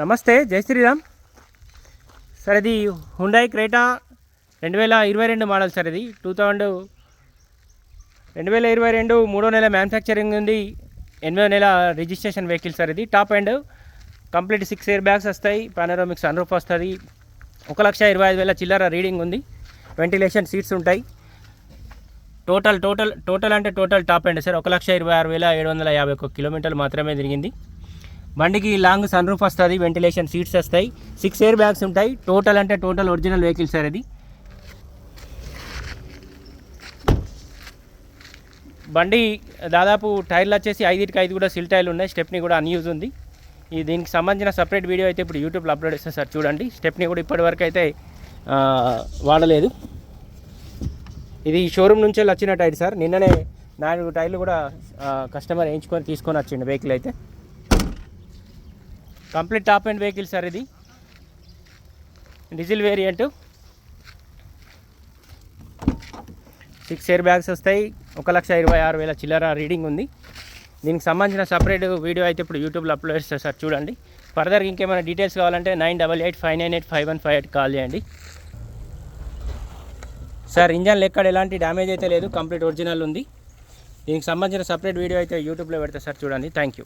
నమస్తే, జై శ్రీరామ్ సార్. ఇది హుండాయ్ క్రేటా 2022 మోడల్ సార్. ఇది 2022 3వ నెల మ్యానుఫ్యాక్చరింగ్ ఉంది, 8వ నెల రిజిస్ట్రేషన్ వెహికల్ సార్. ఇది top and complete 6 air bags వస్తాయి, పానోరామిక్ సన్ రూఫ్ వస్తుంది, 1,25,000 చిల్లర రీడింగ్ ఉంది, వెంటిలేషన్ సీట్స్ ఉంటాయి. టోటల్ అంటే టోటల్ టాప్ అండ్ సార్ 1,26,751 కిలోమీటర్లు మాత్రమే తిరిగింది. బండికి లాంగ్ సన్ రూఫ్ వస్తుంది, వెంటిలేషన్ సీట్స్ వస్తాయి, 6 ఎయిర్ బ్యాగ్స్ ఉంటాయి. టోటల్ అంటే టోటల్ ఒరిజినల్ వెహికల్ సార్. ఇది బండి దాదాపు టైర్లు వచ్చేసి 5కి 5 కూడా సిల్ టైర్లు ఉన్నాయి. స్టెప్ని కూడా అన్యూజ్ ఉంది. దీనికి సంబంధించిన సపరేట్ వీడియో అయితే ఇప్పుడు యూట్యూబ్లో అప్లోడ్ చేస్తాను సార్, చూడండి. స్టెప్ని కూడా ఇప్పటివరకు అయితే వాడలేదు. ఇది షోరూమ్ నుంచి వచ్చిన టైర్ సార్. నిన్ననే 4 టైర్లు కూడా కస్టమర్ వేయించుకొని తీసుకొని వచ్చిండు వెహికల్ అయితే. Complete top and vehicle sir. ఇది డీజిల్ వేరియంట్, 6 ఎయిర్ బ్యాగ్స్ వస్తాయి, 1,26,000 చిల్లర రీడింగ్ ఉంది. దీనికి సంబంధించిన సపరేట్ వీడియో అయితే ఇప్పుడు యూట్యూబ్లో అప్లోడ్ చేస్తారు సార్, చూడండి. ఫర్దర్ ఇంకేమైనా డీటెయిల్స్ కావాలంటే 9885985158 కాల్ చేయండి సార్. ఇంజన్లో ఎక్కడ ఎలాంటి డ్యామేజ్ అయితే లేదు, కంప్లీట్ ఒరిజినల్ ఉంది. దీనికి సంబంధించిన సపరేట్ వీడియో అయితే యూట్యూబ్లో పెడతా సార్, చూడండి. Thank you.